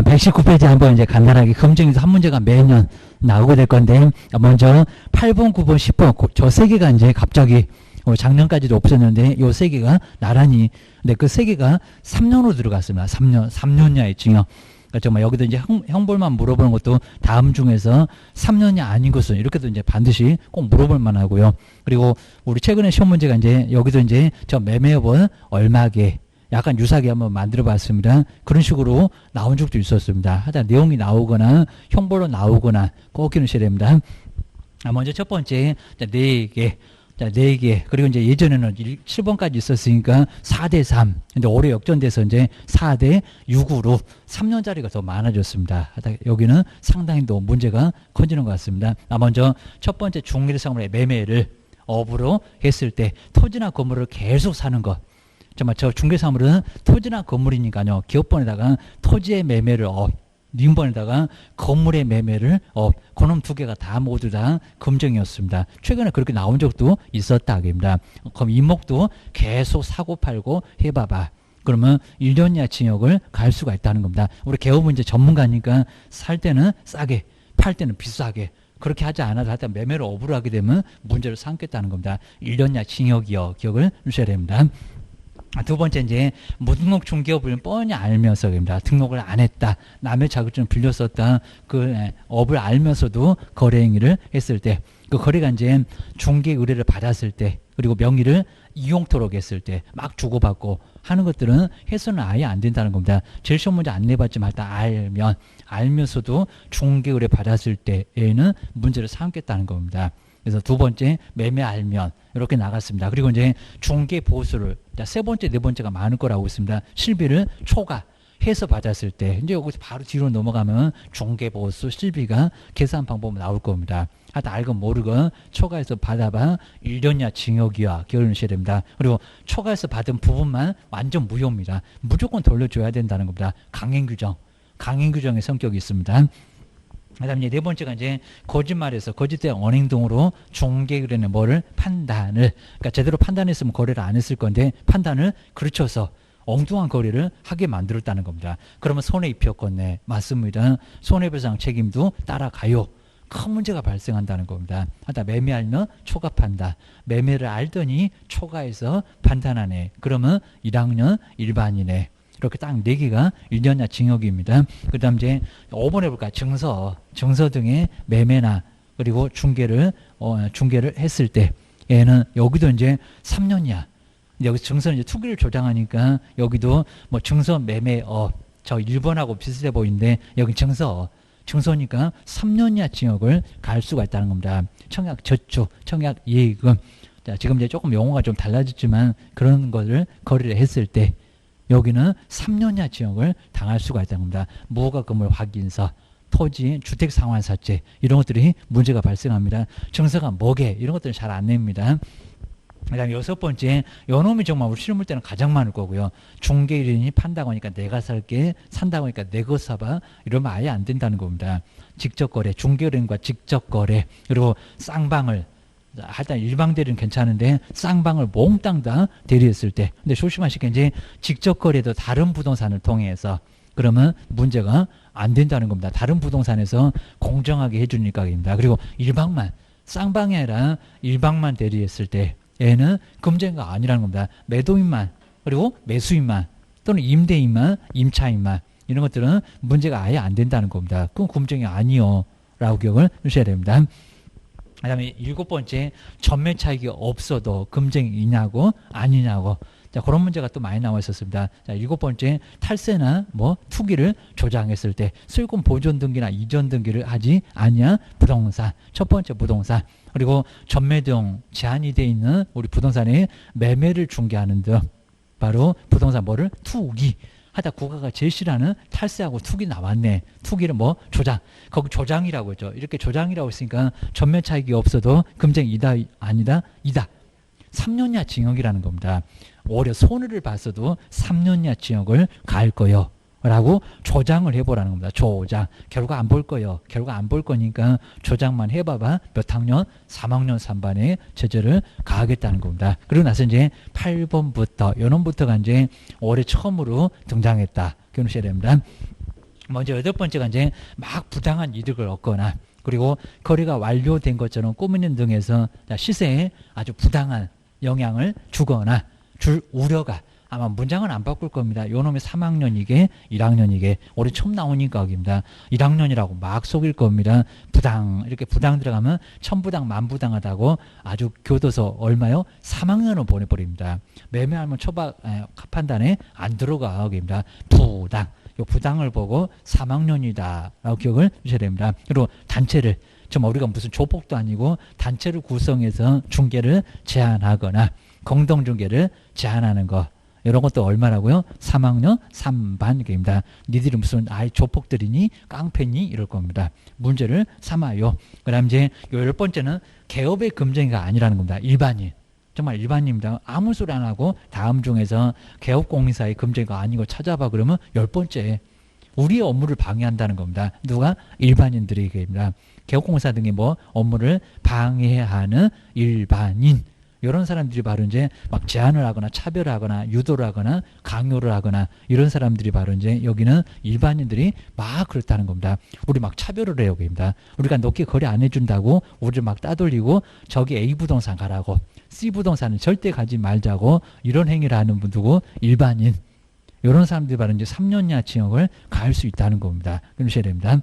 119페이지 한번 이제 간단하게 검증해서 한 문제가 매년 나오게 될 건데, 먼저 8번, 9번, 10번 저 세 개가 이제 갑자기 작년까지도 없었는데 요 세 개가 나란히, 근데 그 세 개가 3년으로 들어갔습니다. 3년야의 징역. 그러니까 정말 여기도 이제 형벌만 물어보는 것도 다음 중에서 3년이 아닌 것은 이렇게도 이제 반드시 꼭 물어볼 만하고요. 그리고 우리 최근에 시험 문제가 이제 여기도 이제 저 매매업은 얼마게 약간 유사하게 한번 만들어 봤습니다. 그런 식으로 나온 적도 있었습니다. 하여튼 내용이 나오거나 형벌로 나오거나 꼭 기억하셔야 됩니다. 먼저 첫 번째, 4개. 자, 4개. 그리고 이제 예전에는 7번까지 있었으니까 4대3. 근데 올해 역전돼서 이제 4대6으로 3년짜리가 더 많아졌습니다. 여기는 상당히 또 문제가 커지는 것 같습니다. 먼저 첫 번째 중개사물의 매매를 업으로 했을 때 토지나 건물을 계속 사는 것. 정말 저 중개사물은 토지나 건물이니까요. 기업번에다가 토지의 매매를 림번에다가 건물의 매매를 그놈 두 개가 다 모두 다 검증이었습니다. 최근에 그렇게 나온 적도 있었다 하입니다. 그럼 이목도 계속 사고 팔고 해봐봐. 그러면 1년 이하 징역을 갈 수가 있다는 겁니다. 우리 개업문제 전문가니까 살 때는 싸게, 팔 때는 비싸게. 그렇게 하지 않아도 하여튼 매매를 업으로 하게 되면 문제를 삼겠다는 겁니다. 1년 이하 징역이요. 기억을 주셔야 됩니다. 두 번째, 이제 무등록 중개업을 뻔히 알면서 입니다. 등록을 안 했다, 남의 자격증을 빌렸었다, 그 업을 알면서도 거래 행위를 했을 때, 그 거래가 이제 중개 의뢰를 받았을 때, 그리고 명의를 이용토록 했을 때, 막 주고받고 하는 것들은 해서는 아예 안 된다는 겁니다. 제일 시험 문제 안 내봤지만 일단 알면서도 중개 의뢰 받았을 때에는 문제를 삼겠다는 겁니다. 그래서 두 번째, 매매 알면 이렇게 나갔습니다. 그리고 이제 중개 보수를 세 번째, 네 번째가 많을 거라고 있습니다. 실비를 초과해서 받았을 때, 이제 여기서 바로 뒤로 넘어가면 중개 보수 실비가 계산 방법은 나올 겁니다. 하여튼 알건 모르건 초과해서 받아봐 1년 이하 징역이야. 기억을 하셔야 됩니다. 그리고 초과해서 받은 부분만 완전 무효입니다. 무조건 돌려줘야 된다는 겁니다. 강행규정의 성격이 있습니다. 그다음에 네 번째가 이제 거짓말해서 거짓된 언행동으로 중개 의뢰는 뭐를 판단을, 그러니까 제대로 판단했으면 거래를 안 했을 건데 판단을 그르쳐서 엉뚱한 거래를 하게 만들었다는 겁니다. 그러면 손해입혔겠네. 맞습니다. 손해배상 책임도 따라가요. 큰 문제가 발생한다는 겁니다. 하여튼 매매 알면 초과 판단, 매매를 알더니 초과해서 판단하네. 그러면 1학년 일반이네. 이렇게 딱 4개가 1년 이하 징역입니다. 그 다음 이제 5번 해볼까요? 증서 등의 매매나 그리고 중개를 했을 때 얘는 여기도 이제 3년 이하. 여기 증서는 이제 투기를 조장하니까 여기도 뭐 증서 매매업, 저 1번하고 비슷해 보이는데 여기 증서니까 3년 이하 징역을 갈 수가 있다는 겁니다. 청약 저축, 청약 예금. 자, 지금 이제 조금 용어가 좀 달라졌지만 그런 거를 거래를 했을 때 여기는 3년 이하 징역을 당할 수가 있다는 겁니다. 무허가 건물 확인서, 토지, 주택상환사채 이런 것들이 문제가 발생합니다. 증서가 뭐게 이런 것들은 잘 안 냅니다. 그 다음에 6번째, 요놈이 정말 우리 실물 때는 가장 많을 거고요. 중개인이 판다고 하니까 내가 살게, 산다고 하니까 내 거 사봐 이러면 아예 안 된다는 겁니다. 직접거래, 중개인과 직접거래, 그리고 쌍방을 일단 일방 대리는 괜찮은데 쌍방을 몽땅 다 대리했을 때, 근데 조심하시게 이제 직접 거래도 다른 부동산을 통해서 그러면 문제가 안 된다는 겁니다. 다른 부동산에서 공정하게 해주니까 입니다. 그리고 일방만, 쌍방이 아니라 일방만 대리했을 때 얘는 금쟁이가 아니라는 겁니다. 매도인만, 그리고 매수인만, 또는 임대인만, 임차인만 이런 것들은 문제가 아예 안 된다는 겁니다. 그건 금쟁이 아니요 라고 기억을 하셔야 됩니다. 그 다음에 7번째, 전매 차익이 없어도 금쟁이냐고 아니냐고. 자, 그런 문제가 또 많이 나와 있었습니다. 자, 7번째, 탈세나 투기를 조장했을 때 수익금 보존 등기나 이전 등기를 하지 아니야 부동산. 첫 번째 부동산. 그리고 전매 등 제한이 돼 있는 우리 부동산의 매매를 중개하는 등 바로 부동산 뭐를 투기. 하다 국가가 제일 싫어하는 탈세하고 투기 나왔네. 투기를 조장. 거기 조장이라고 했죠. 이렇게 조장이라고 했으니까 전면 차익이 없어도 금쟁이다 아니다 이다. 3년 이하 징역이라는 겁니다. 오히려 손해를 봤어도 3년 이하 징역을 갈 거요 라고 조장을 해보라는 겁니다. 조장. 결과 안 볼 거요. 결과 안 볼 거니까 조장만 해봐봐. 몇 학년? 3학년 3반에 제재를 가하겠다는 겁니다. 그리고 나서 이제 8번부터, 요놈부터가 이제 올해 처음으로 등장했다. 기억하셔야 됩니다. 먼저 여덟 번째가 이제 막 부당한 이득을 얻거나 그리고 거래가 완료된 것처럼 꾸미는 등에서 시세에 아주 부당한 영향을 주거나 줄 우려가 아마 문장은 안 바꿀 겁니다. 요놈의 3학년이게 1학년이게 올해 처음 나오니까 여기입니다. 1학년이라고 막 속일 겁니다. 부당 이렇게 부당 들어가면 천부당 만부당하다고 아주 교도소 얼마요? 3학년을 보내버립니다. 매매하면 초박 판단에 안 들어가 여기입니다. 부당 요 부당을 보고 3학년이다 라고 기억을 주셔야 됩니다. 그리고 단체를 좀 우리가 무슨 조폭도 아니고 단체를 구성해서 중개를 제한하거나 공동중개를 제한하는 거 이런 것도 얼마라고요? 3학년 3반입니다. 니들이 무슨 아이 조폭들이니 깡패니 이럴 겁니다. 문제를 삼아요. 그 다음 이제 열 번째는 개업의 금쟁이가 아니라는 겁니다. 일반인. 정말 일반인입니다. 아무 소리 안 하고 다음 중에서 개업공사의 금쟁이가 아니고 찾아봐 그러면 열 번째 우리의 업무를 방해한다는 겁니다. 누가? 일반인들이 얘기합니다. 개업공사 등의 뭐 업무를 방해하는 일반인 이런 사람들이 바로 이제 막 제한을 하거나 차별하거나 유도를 하거나 강요를 하거나 이런 사람들이 바로 이제 여기는 일반인들이 막 그렇다는 겁니다. 우리 막 차별을 해요. 여기입니다. 우리가 높게 거래 안 해준다고 우리를 막 따돌리고 저기 A 부동산 가라고 C 부동산은 절대 가지 말자고 이런 행위를 하는 분 누구? 일반인. 이런 사람들이 바로 이제 3년이하 징역을 가할 수 있다는 겁니다. 그러셔야 됩니다.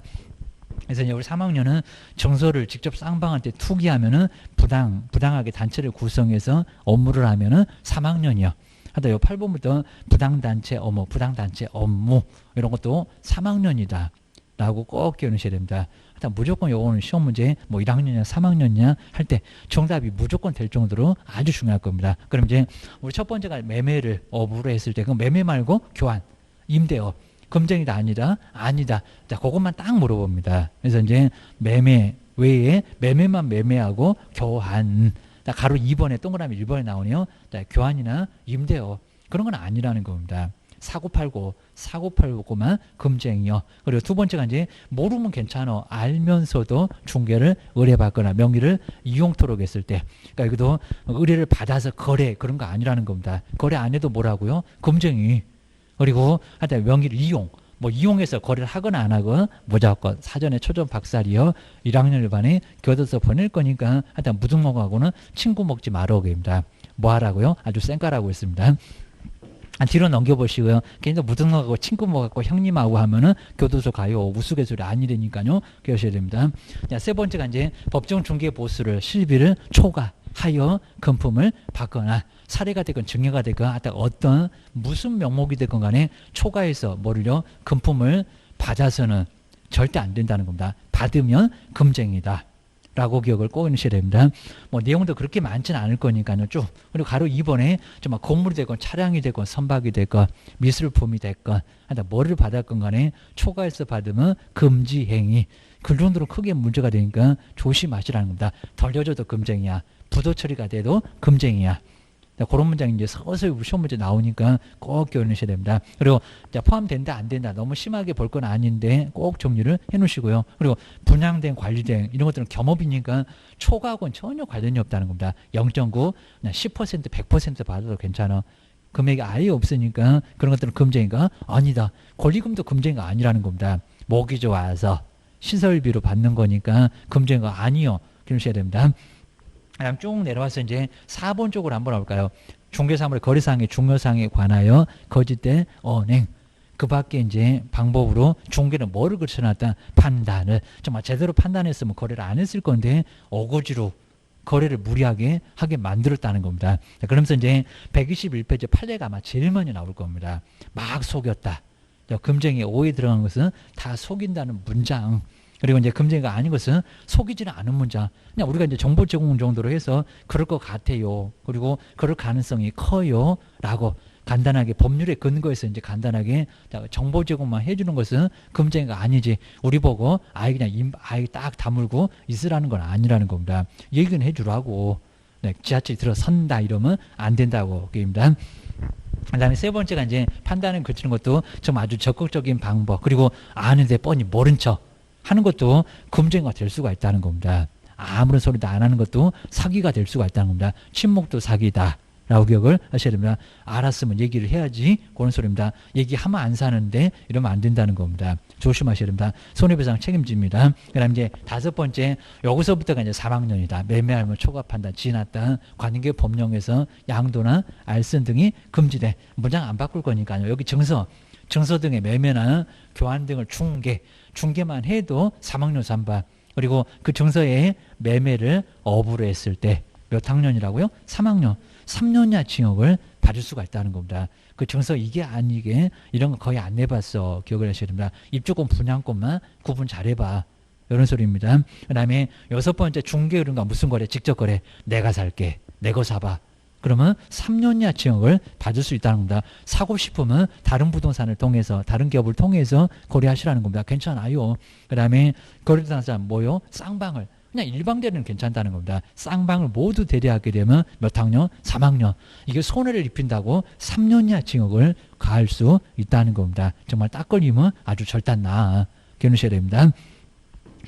그래서 이제 우리 3학년은 정서를 직접 쌍방한테 투기하면은 부당하게 단체를 구성해서 업무를 하면은 3학년이요. 하다 요 8번부터 부당단체 업무 이런 것도 3학년이다. 라고 꼭 기억하셔야 됩니다. 하여튼 무조건 요거는 시험 문제 뭐 1학년이냐 3학년이냐 할 때 정답이 무조건 될 정도로 아주 중요할 겁니다. 그럼 이제 우리 첫 번째가 매매를 업으로 했을 때 그 매매 말고 교환, 임대업. 금쟁이다 아니다. 자, 그것만 딱 물어봅니다. 그래서 이제 매매 외에 매매만 매매하고 교환. 자, 가로 2번에 동그라미 1번에 나오네요. 자, 교환이나 임대업 그런 건 아니라는 겁니다. 사고팔고만 금쟁이요. 그리고 두 번째가 이제 모르면 괜찮아. 알면서도 중개를 의뢰받거나 명의를 이용토록 했을 때. 그러니까 여기도 의뢰를 받아서 거래 그런 거 아니라는 겁니다. 거래 안 해도 뭐라고요? 금쟁이. 그리고 하여튼 명의를 이용해서 거래를 하거나 안 하건 무조건 사전에 초전 박살이요. 1학년 1반에 교도소 보낼 거니까 하여튼 무등록하고는 친구 먹지 말어 오게입니다. 뭐 하라고요? 아주 쌩까라고 했습니다. 뒤로 넘겨보시고요. 괜히 무등록하고 친구 먹었고 형님하고 하면은 교도소 가요. 우스갯소리 아니라니까요. 그러셔야 됩니다. 자, 세 번째가 이제 법정 중개 보수를 실비를 초과하여 금품을 받거나 사례가 되건 증여가 되건 어떤 무슨 명목이 되건 간에 초과해서 뭐를요? 금품을 받아서는 절대 안 된다는 겁니다. 받으면 금쟁이다. 라고 기억을 꼭 해주셔야 됩니다. 뭐 내용도 그렇게 많지는 않을 거니까요. 쭉. 그리고 가로 2번에 좀 건물이 되건 차량이 되건 선박이 되건 미술품이 되건 하여튼 뭐를 받았건 간에 초과해서 받으면 금지 행위. 그 정도로 크게 문제가 되니까 조심하시라는 겁니다. 덜려줘도 금쟁이야. 부도 처리가 돼도 금쟁이야. 그런 문장이 이제 서서히 시험 문제 나오니까 꼭 기억하셔야 됩니다. 그리고 포함된다 안 된다 너무 심하게 볼 건 아닌데 꼭 정리를 해 놓으시고요. 그리고 분양된 관리된 이런 것들은 겸업이니까 초과하고는 전혀 관련이 없다는 겁니다. 0.9, 10%, 100% 받아도 괜찮아. 금액이 아예 없으니까 그런 것들은 금쟁이가 아니다. 권리금도 금쟁이가 아니라는 겁니다. 목이 좋아서 시설비로 받는 거니까 금쟁이가 아니요. 그러셔야 됩니다. 그다음 쭉 내려와서 이제 4번 쪽으로 한번 볼까요? 중개사물의 거래사항의 중요사항에 관하여 거짓된 언행. 그 밖에 이제 방법으로 중개는 뭐를 그쳐놨다? 판단을. 정말 제대로 판단했으면 거래를 안 했을 건데 어거지로 거래를 무리하게 하게 만들었다는 겁니다. 그러면서 이제 121페이지 판례가 아마 제일 많이 나올 겁니다. 막 속였다. 금쟁이에 오해 들어간 것은 다 속인다는 문장. 그리고 이제 금쟁이가 아닌 것은 속이지는 않은 문장. 그냥 우리가 이제 정보 제공 정도로 해서 그럴 것 같아요. 그리고 그럴 가능성이 커요. 라고 간단하게 법률에 근거해서 이제 간단하게 정보 제공만 해주는 것은 금쟁이가 아니지. 우리 보고 아예 그냥 아예 딱 다물고 있으라는 건 아니라는 겁니다. 얘기는 해주라고. 네, 지하철에 들어선다 이러면 안 된다고. 게임입니다. 그 다음에 세 번째가 이제 판단을 그치는 것도 좀 아주 적극적인 방법. 그리고 아는데 뻔히 모른 척 하는 것도 금쟁이가 될 수가 있다는 겁니다. 아무런 소리도 안 하는 것도 사기가 될 수가 있다는 겁니다. 침묵도 사기다. 라고 기억을 하셔야 됩니다. 알았으면 얘기를 해야지. 그런 소리입니다. 얘기하면 안 사는데 이러면 안 된다는 겁니다. 조심하셔야 됩니다. 손해배상 책임집니다. 그 다음 이제 5번째, 여기서부터가 이제 3학년이다. 매매하면 초과판단, 지났다. 관계 법령에서 양도나 알선 등이 금지돼. 문장 안 바꿀 거니까요. 여기 증서 등의 매매나 교환 등을 중개만 해도 3학년 3반. 그리고 그 증서에 매매를 업으로 했을 때 몇 학년이라고요? 3학년. 3년 이하 징역을 받을 수가 있다는 겁니다. 그 증서 이게 아니게 이런 거 거의 안 내봤어. 기억을 하셔야 됩니다. 입주권 분양권만 구분 잘해봐. 이런 소리입니다. 그 다음에 6번째 중개 이런가 무슨 거래? 직접 거래. 내가 살게. 내 거 사봐. 그러면 3년 이하 징역을 받을 수 있다는 겁니다. 사고 싶으면 다른 부동산을 통해서 다른 기업을 통해서 거래하시라는 겁니다. 괜찮아요. 그 다음에 거래당사 뭐요? 쌍방을. 그냥 일방 대리는 괜찮다는 겁니다. 쌍방을 모두 대리하게 되면 몇 학년? 3학년. 이게 손해를 입힌다고 3년 이하 징역을 가할 수 있다는 겁니다. 정말 딱 걸리면 아주 절단나. 기억하셔야 됩니다.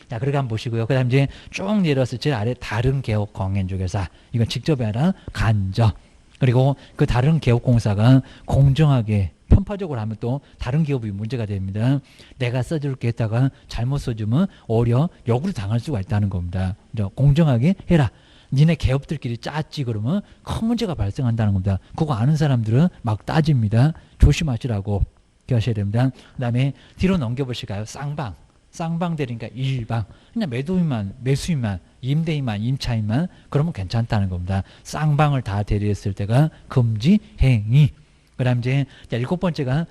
자, 그렇게 한번 보시고요. 그 다음 이제 쭉 내려서 제일 아래 다른 개업 공인중개사. 이건 직접이 아니라 간접. 그리고 그 다른 개업공사가 공정하게 편파적으로 하면 또 다른 기업이 문제가 됩니다. 내가 써줄게 했다가 잘못 써주면 오히려 역으로 당할 수가 있다는 겁니다. 공정하게 해라. 니네 개업들끼리 짰지 그러면 큰 문제가 발생한다는 겁니다. 그거 아는 사람들은 막 따집니다. 조심하시라고 기억하셔야 됩니다. 그 다음에 뒤로 넘겨보실까요? 쌍방 대리니까 일방. 그냥 매수인만, 임대인만, 임차인만 그러면 괜찮다는 겁니다. 쌍방을 다 대리했을 때가 금지 행위. 그 다음 이제 7번째가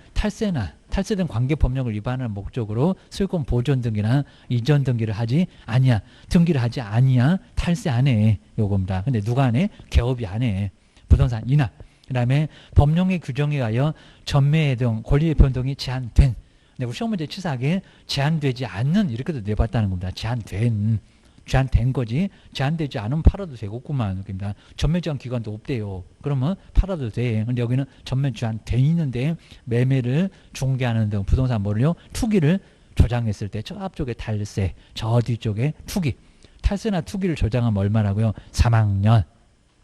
탈세된 관계 법령을 위반하는 목적으로 소유권 보존 등기나 이전 등기를 하지 아니야. 등기를 하지 아니야. 탈세 안 해. 요겁니다. 근데 누가 안 해? 개업이 안 해. 부동산 인하. 그 다음에 법령의 규정에 의하여 전매 등 권리의 변동이 제한된. 근데 우리 시험 문제 치사하게 제한되지 않는 이렇게도 내봤다는 겁니다. 제한된 거지. 제한되지 않으면 팔아도 되겠구만. 그럽니다. 전매 제한 기간도 없대요. 그러면 팔아도 돼. 근데 여기는 전매 제한돼 있는데 매매를 중개하는 등 부동산 뭐를요? 투기를 조장했을 때 저 앞쪽에 탈세, 저 뒤쪽에 투기. 탈세나 투기를 조장하면 얼마라고요? 3학년.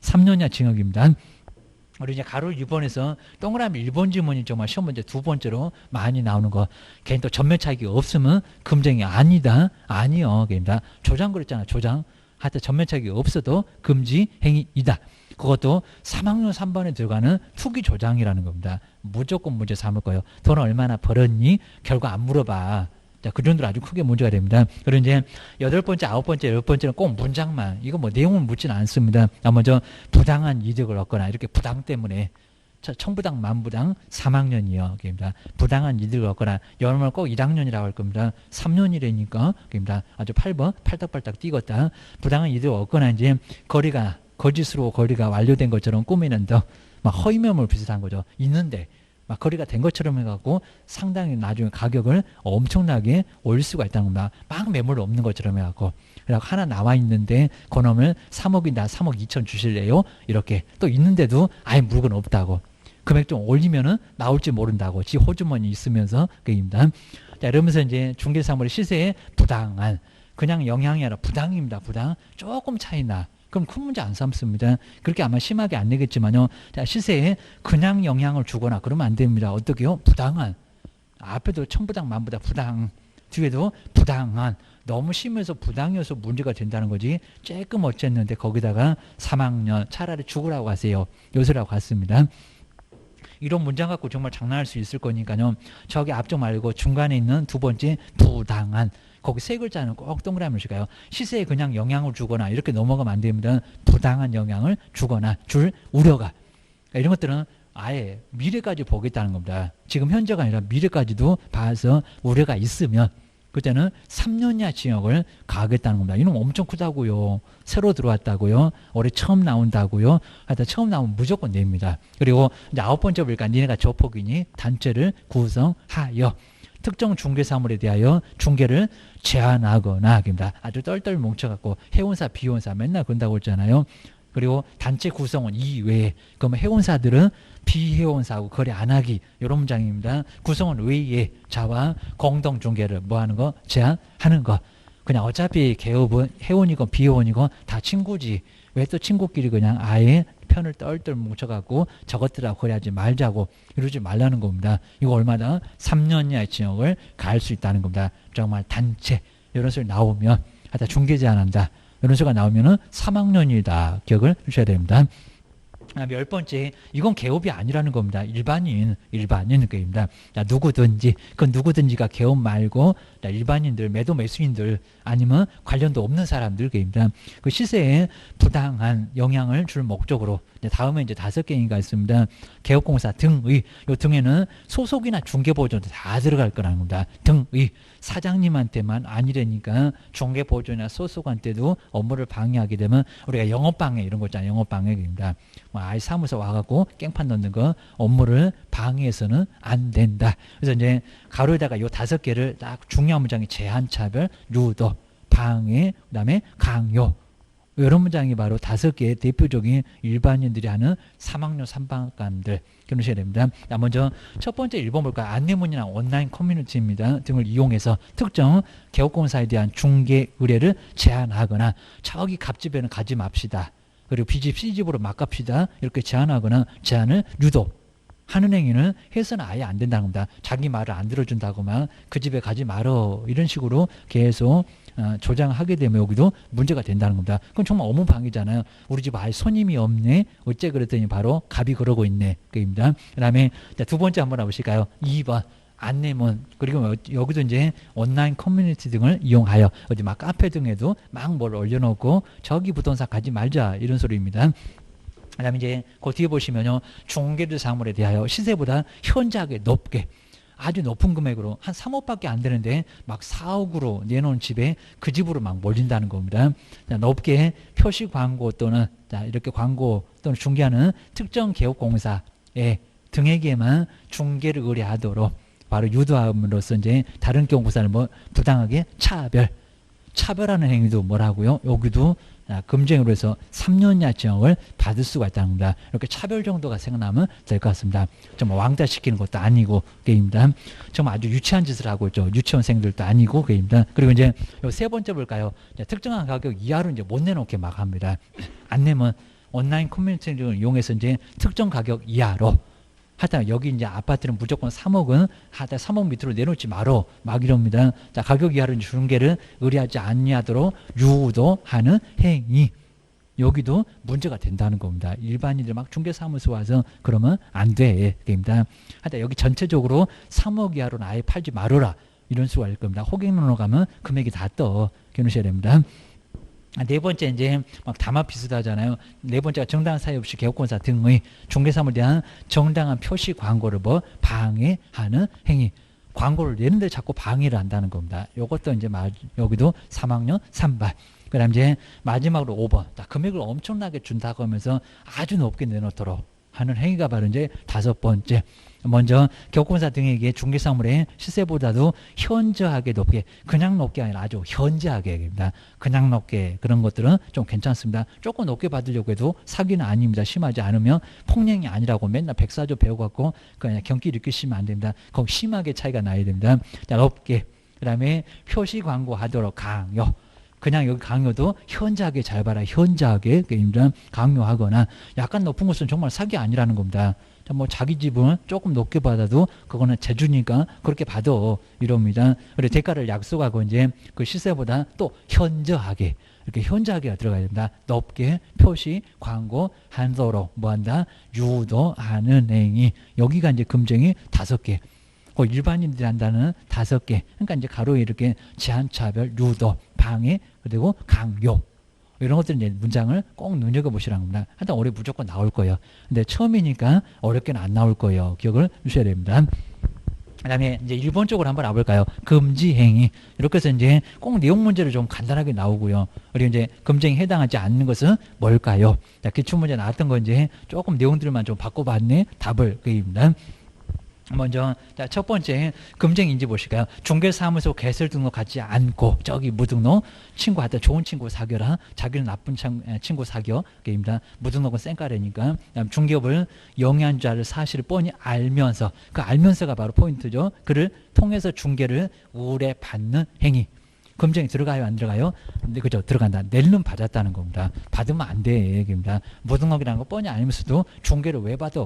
3년 이하 징역입니다. 우리 이제 가로 2번에서 동그라미 1번 지문이 정말 시험 문제 2번째로 많이 나오는 거. 걔는 또 전매 차익이 없으면 금쟁이 아니다. 아니요. 걔입니다. 조장 그랬잖아. 조장. 하여튼 전매 차익이 없어도 금지 행위이다. 그것도 3학년 3번에 들어가는 투기 조장이라는 겁니다. 무조건 문제 삼을 거예요. 돈 얼마나 벌었니? 결과 안 물어봐. 자, 그 정도로 아주 크게 문제가 됩니다. 그리고 이제 8번째, 9번째, 10번째는 꼭 문장만. 이거 뭐 내용은 묻지는 않습니다. 먼저 부당한 이득을 얻거나 이렇게 부당 때문에 청부당, 만부당 3학년이요. 그입니다. 부당한 이득을 얻거나 여러분 꼭 1학년이라고 할 겁니다. 3년이라니까. 그입니다. 아주 8번 팔딱팔딱 뛰었다. 부당한 이득을 얻거나 이제 거짓으로 거리가 완료된 것처럼 꾸미는 더 막 허위매물 비슷한 거죠. 있는데 막 거리가 된 것처럼 해갖고 상당히 나중에 가격을 엄청나게 올릴 수가 있다는 겁니다. 막 매물 없는 것처럼 해갖고. 그래서 하나 나와 있는데 그놈을 3억이나 3억 2천 주실래요? 이렇게 또 있는데도 아예 물건 없다고. 금액 좀 올리면은 나올지 모른다고. 지 호주머니 있으면서 그입니다. 자, 이러면서 이제 중개사물의 시세에 부당한 그냥 영향이 아니라 부당입니다. 부당. 조금 차이나. 그럼 큰 문제 안 삼습니다. 그렇게 아마 심하게 안 내겠지만요. 자, 시세에 그냥 영향을 주거나 그러면 안 됩니다. 어떻게요? 부당한. 앞에도 청부당, 만부당, 부당. 뒤에도 부당한. 너무 심해서 부당이어서 문제가 된다는 거지. 조금 어쨌는데 거기다가 3학년 차라리 죽으라고 하세요. 요새라고 갔습니다. 이런 문장 갖고 정말 장난할 수 있을 거니까요. 저기 앞쪽 말고 중간에 있는 2번째 부당한. 거기 3글자는 꼭 동그라미를 칠까요? 시세에 그냥 영향을 주거나 이렇게 넘어가면 안 됩니다. 부당한 영향을 주거나 줄 우려가. 이런 것들은 아예 미래까지 보겠다는 겁니다. 지금 현재가 아니라 미래까지도 봐서 우려가 있으면 그때는 3년 이하 징역을 가하겠다는 겁니다. 이놈 엄청 크다고요. 새로 들어왔다고요. 올해 처음 나온다고요. 하여튼 처음 나오면 무조건 냅니다. 그리고 이제 9번째 보니까 니네가 조폭이니 단체를 구성하여 특정 중개사물에 대하여 중개를 제한하거나 합니다. 아주 똘똘 뭉쳐갖고 해운사, 비혼사 맨날 그런다고 했잖아요. 그리고 단체 구성원 이외에 그러면 해운사들은 비해운사하고 거래 안 하기 이런 문장입니다. 구성원 외에 자와 공동 중개를 뭐 하는 거? 제한하는 거. 그냥 어차피 개업은 해운이건 비해운이건 다 친구지. 왜 또 친구끼리 그냥 아예 편을 똘똘 뭉쳐갖고 저것들하고 거래하지 말자고 이러지 말라는 겁니다. 이거 얼마나 3년 이하의 징역을 가할 수 있다는 겁니다. 정말 단체 이런 소리 나오면 하여튼 중개 제한한다 이런 소리가 나오면은 3학년이다 기억을 주셔야 됩니다. 10번째, 이건 개업이 아니라는 겁니다. 일반인 게임입니다. 누구든지, 그 누구든지가 개업 말고 일반인들, 매도 매수인들 아니면 관련도 없는 사람들 게임입니다. 그 시세에 부당한 영향을 줄 목적으로 다음에 이제 5개인가 있습니다. 개업공사 등의, 요 등에는 소속이나 중개보조도 다 들어갈 거라는 겁니다. 등의 사장님한테만 아니라니까 중개보조나 소속한테도 업무를 방해하게 되면 우리가 영업방해 이런 거 있잖아요. 영업방해입니다. 아예 사무소 와갖고 깽판 넣는 거 업무를 방해해서는 안 된다. 그래서 이제 가로에다가 요 5개를 딱 중요한 문장이 제한차별, 유도, 방해, 그다음에 강요. 이런 문장이 바로 5개의 대표적인 일반인들이 하는 3학년 3반감들 기억하셔야 됩니다. 먼저 첫 번째 1번 볼까요? 안내문이나 온라인 커뮤니티입니다. 등을 이용해서 특정 개업공사에 대한 중개 의뢰를 제한하거나 저기 갑집에는 가지 맙시다. 그리고 B집, C집으로 막 갑시다. 이렇게 제한하거나 제한을 유도하는 행위는 해서는 아예 안 된다는 겁니다. 자기 말을 안 들어준다고만 그 집에 가지 말어 이런 식으로 계속 조장하게 되면 여기도 문제가 된다는 겁니다. 그건 정말 업무방해잖아요. 우리 집 아예 손님이 없네. 어째 그랬더니 바로 갑이 그러고 있네. 그입니다. 그 다음에 두 번째 한번 해보실까요? 2번. 안내문 그리고 여기도 이제 온라인 커뮤니티 등을 이용하여 어디 막 카페 등에도 막 뭘 올려놓고 저기 부동산 가지 말자 이런 소리입니다. 그다음에 이제 그 뒤에 보시면요 중개를 사물에 대하여 시세보다 현저하게 높게 아주 높은 금액으로 한 3억밖에 안 되는데 막 4억으로 내놓은 집에 그 집으로 막 몰린다는 겁니다. 자, 높게 표시 광고 또는 이렇게 광고 또는 중개하는 특정 개업공사에 등에게만 중개를 의뢰하도록 바로 유도함으로써 이제 다른 개업공사를 뭐 부당하게 차별하는 행위도 뭐라고요? 여기도 금쟁으로 해서 3년 이하 징역을 받을 수가 있다는 겁니다. 이렇게 차별 정도가 생각나면 될 것 같습니다. 정말 왕따시키는 것도 아니고 게임입니다. 정말 아주 유치한 짓을 하고 있죠. 유치원생들도 아니고 게임입니다. 그리고 이제 세 번째 볼까요? 특정한 가격 이하로 이제 못 내놓게 막 합니다. 안내문 온라인 커뮤니티를 이용해서 이제 특정 가격 이하로 하여튼 여기 이제 아파트는 무조건 3억은 하여튼 3억 밑으로 내놓지 말어 막 이럽니다. 자 가격 이하로 중개를 의뢰하지 아니하도록 유도하는 행위 여기도 문제가 된다는 겁니다. 일반인들 막 중개사무소 와서 그러면 안 돼. 입니다. 하여튼 여기 전체적으로 3억 이하로는 아예 팔지 말어라 이런 수가 있을 겁니다. 호객론으로 가면 금액이 다 떠. 기억하셔야 됩니다. 네 번째 이제 막 다마 비슷하잖아요. 네 번째가 정당한 사유 없이 개업공사 등의 중개사물에 대한 정당한 표시 광고를 뭐 방해하는 행위. 광고를 내는데 자꾸 방해를 한다는 겁니다. 이것도 이제 여기도 3학년 3반. 그다음 이제 마지막으로 5번. 금액을 엄청나게 준다고 하면서 아주 높게 내놓도록 하는 행위가 바로 이제 5번째. 먼저 개업공사 등에게 중개사물의 시세보다도 현저하게 높게 그냥 높게 아니라 아주 현저하게입니다. 그냥 높게 그런 것들은 좀 괜찮습니다. 조금 높게 받으려고 해도 사기는 아닙니다. 심하지 않으면 폭행이 아니라고 맨날 백사조 배워갖고 그냥 경기를 일으키시면 안 됩니다. 거기 심하게 차이가 나야 됩니다. 자, 높게 그다음에 표시 광고하도록 강요. 그냥 여기 강요도 현저하게 잘 봐라. 현저하게 강요하거나 약간 높은 것은 정말 사기 아니라는 겁니다. 뭐 자기 집은 조금 높게 받아도 그거는 재주니까 그렇게 받아 이럽니다. 그리고 대가를 약속하고 이제 그 시세보다 또 현저하게 이렇게 현저하게 들어가야 됩니다. 높게 표시 광고 한도로 뭐한다 유도하는 행위 여기가 이제 금쟁이 5개. 그 일반인들이 한다는 5개. 그러니까 이제 가로에 이렇게 제한차별, 유도, 방해, 그리고 강요. 이런 것들 이제 문장을 꼭 눈여겨보시라는 겁니다. 하여튼 올해 무조건 나올 거예요. 근데 처음이니까 어렵게는 안 나올 거예요. 기억을 주셔야 됩니다. 그 다음에 이제 1번 쪽으로 한번 와볼까요? 금지 행위. 이렇게 해서 이제 꼭 내용 문제를 좀 간단하게 나오고요. 그리고 이제 금지행위 해당하지 않는 것은 뭘까요? 자, 기출문제 나왔던 거 이제 조금 내용들만 좀 바꿔봤네. 답을 그입니다. 먼저 첫 번째 금쟁인지 보실까요? 중개사무소 개설 등록하지 않고 저기 무등록 친구한테 좋은 친구 사귀어라. 자기는 나쁜 친구 사귀어. 게임입니다. 무등록은 쌩까래니까. 중개업을 영위한 자를 사실을 뻔히 알면서 그 알면서가 바로 포인트죠. 그를 통해서 중개를 의뢰받는 행위. 금쟁이 들어가요, 안 들어가요? 근데 그죠, 들어간다. 낼름 받았다는 겁니다. 받으면 안 돼, 얘기입니다. 무등록이라는 거 뻔히 알면서도 중개를 왜 받아?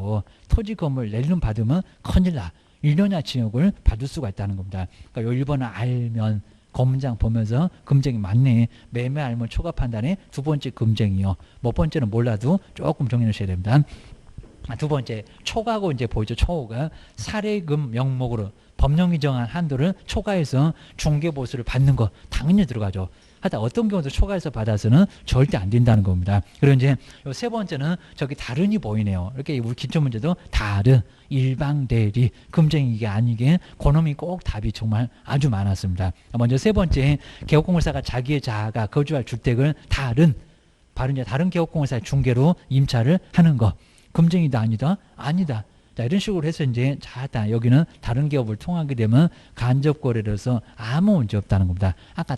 토지 건물 낼름 받으면 큰일 나. 1년이나 징역을 받을 수가 있다는 겁니다. 그러니까 요 1번을 알면 검문장 보면서 금쟁이 맞네. 매매 알면 초과 판단에 두 번째 금쟁이요. 뭐 번째는 몰라도 조금 정해 놓으셔야 됩니다. 두 번째 초과고 이제 보이죠. 초과 사례금 명목으로 법령이 정한 한도를 초과해서 중개보수를 받는 거 당연히 들어가죠. 하여튼 어떤 경우도 초과해서 받아서는 절대 안 된다는 겁니다. 그리고 이제 요 세 번째는 저기 다른이 보이네요. 이렇게 우리 기출 문제도 다른, 일방, 대리, 금쟁이 이게 아니게 그놈이 꼭 답이 정말 아주 많았습니다. 먼저 세 번째 개업공사가 자기의 자아가 거주할 주택을 다른 개업공사의 중개로 임차를 하는 거. 금쟁이다 아니다? 아니다. 자, 이런 식으로 해서 이제 여기는 다른 기업을 통하게 되면 간접 거래로서 아무 문제 없다는 겁니다. 아까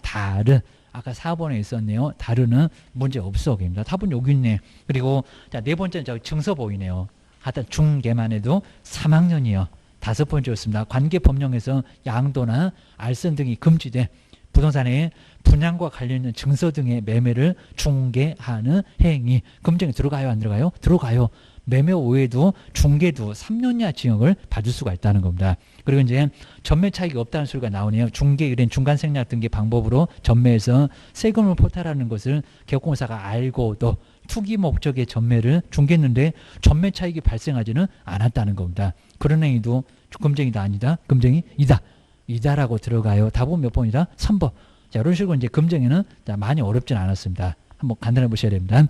4번에 있었네요. 다른은 문제 없어. 입니다. 답은 여기 있네. 그리고 자, 네 번째는 저 증서 보이네요. 하여튼 중개만 해도 3학년이요. 다섯 번째였습니다. 관계법령에서 양도나 알선 등이 금지돼 부동산의 분양과 관련 있는 증서 등의 매매를 중개하는 행위. 금쟁이 들어가요, 안 들어가요? 들어가요. 매매 오해도 중개도 3년 이하 징역을 받을 수가 있다는 겁니다. 그리고 이제 전매 차익이 없다는 소리가 나오네요. 중개 의뢰인 중간 생략 등의 방법으로 전매해서 세금을 포탈하는 것을 개업공사가 알고도 투기 목적의 전매를 중개했는데 전매 차익이 발생하지는 않았다는 겁니다. 그런 행위도 금쟁이다 아니다? 금쟁이이다. 이다라고 들어가요. 답은 몇 번이다? 3번. 자, 이런 식으로 이제 금쟁이는 많이 어렵진 않았습니다. 한번 간단해 보셔야 됩니다.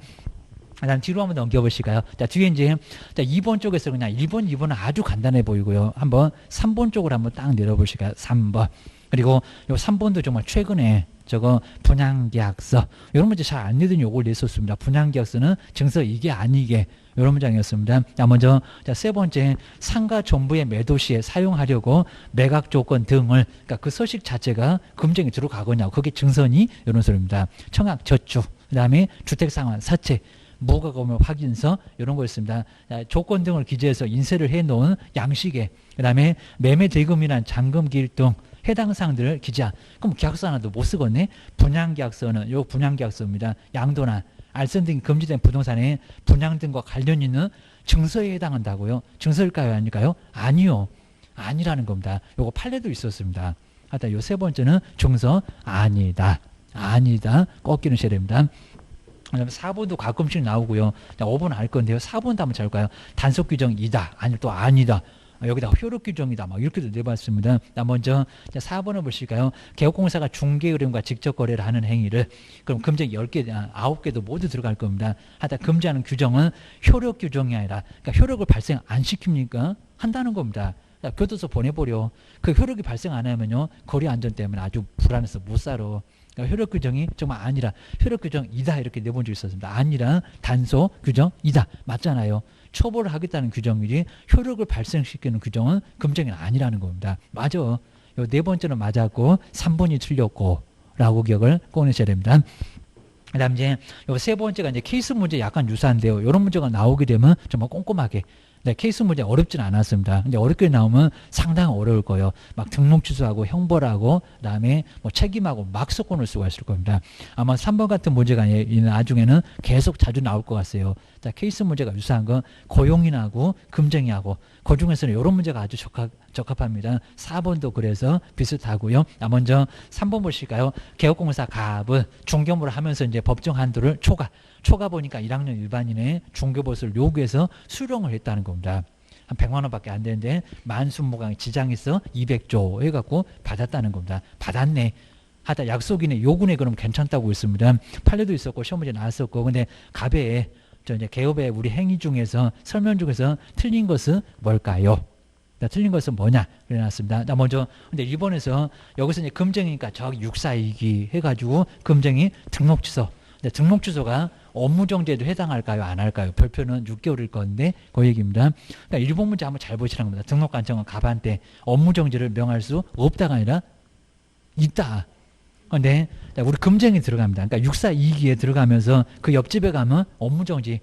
다음 뒤로 한번 넘겨보실까요? 자, 뒤에 이제 2번 쪽에서 그냥 1번, 2번은 아주 간단해 보이고요. 한번 3번 쪽으로 한번 딱 내려보실까요? 3번. 그리고 요 3번도 정말 최근에 저거 분양계약서 이런 문제 잘 안 내더니 요걸 냈었습니다. 분양계약서는 증서 이게 아니게 이런 문장이었습니다. 자, 먼저 세 번째 상가 정부의 매도 시에 사용하려고 매각 조건 등을 그러니까 그 서식 자체가 금쟁이 들어가거냐 그게 증서니 이런 소리입니다. 청약 저축 그다음에 주택 상환 사채 무과금을 확인서 이런 거였습니다. 조건 등을 기재해서 인쇄를 해놓은 양식에 그다음에 매매 대금이란 잔금 기일 등 해당 사항들을 기재한 그럼 계약서 하나도 못 쓰겠네. 분양계약서는 요 분양계약서입니다. 양도나 알선 등이 금지된 부동산의 분양 등과 관련 있는 증서에 해당한다고요. 증서일까요? 아닐까요? 아니요. 아니라는 겁니다. 요거 판례도 있었습니다. 하여튼 요 세 번째는 증서 아니다. 아니다. 꼭 기르셔야 됩니다. 그다음에 4번도 가끔씩 나오고요. 5번 알 건데요. 4번도 한번 잘 볼까요? 단속 규정이다. 아니 또 아니다. 여기다 효력 규정이다. 막 이렇게도 내봤습니다. 먼저 4번을 보실까요? 개업공사가 중개 의뢰인과 직접 거래를 하는 행위를 그럼 금쟁이 10개, 9개도 모두 들어갈 겁니다. 하여튼 금지하는 규정은 효력 규정이 아니라 그러니까 효력을 발생 안 시킵니까? 한다는 겁니다. 교도소 보내버려. 그 효력이 발생 안 하면요. 거래 안전 때문에 아주 불안해서 못 살아. 그러니까 효력 규정이 정말 아니라 효력 규정이다 이렇게 내본 적 있었습니다. 아니라 단속 규정이다. 맞잖아요. 처벌을 하겠다는 규정이지 효력을 발생시키는 규정은 금쟁이 아니라는 겁니다. 맞아. 요 네 번째는 맞았고 3번이 틀렸고 라고 기억을 꺼내셔야 됩니다. 그 다음 이제 요 세 번째가 이제 케이스 문제 약간 유사한데요. 이런 문제가 나오게 되면 정말 꼼꼼하게 네, 케이스 문제 어렵진 않았습니다. 근데 어렵게 나오면 상당히 어려울 거예요. 막 등록 취소하고 형벌하고 그다음에 뭐 책임하고 막 섞어놓을 수가 있을 겁니다. 아마 3번 같은 문제가 나중에는 계속 자주 나올 것 같아요. 자, 케이스 문제가 유사한 건 고용인하고 금쟁이하고 그 중에서는 이런 문제가 아주 적합합니다. 4번도 그래서 비슷하고요. 먼저 3번 보실까요? 개업공사 가압은 중개업을 하면서 이제 법정 한도를 초과 보니까 1학년 일반인의 중개보수를 요구해서 수령을 했다는 겁니다. 한 100만 원밖에 안 되는데 만순모강에 지장이 있어 200조 해갖고 받았다는 겁니다. 받았네. 하다 약속이네 요구네 그럼 괜찮다고 있습니다. 판례도 있었고 시험 문제 나왔었고 근데 갑에 이제 개업의 우리 행위 중에서 설명 중에서 틀린 것은 뭘까요? 틀린 것은 뭐냐? 그래 놨습니다. 먼저 근데 일본에서 여기서 이제 금쟁이니까 저기 642기 해가지고 금쟁이 등록 취소. 등록 취소가 업무정지에도 해당할까요? 안 할까요? 별표는 6개월일 건데 그 얘기입니다. 그러니까 일본 문제 한번 잘 보시라는 겁니다. 등록 관청은 갑한테 업무정지를 명할 수 없다가 아니라 있다. 근데 우리 금쟁이 들어갑니다. 그러니까 642기에 들어가면서 그 옆집에 가면 업무정지.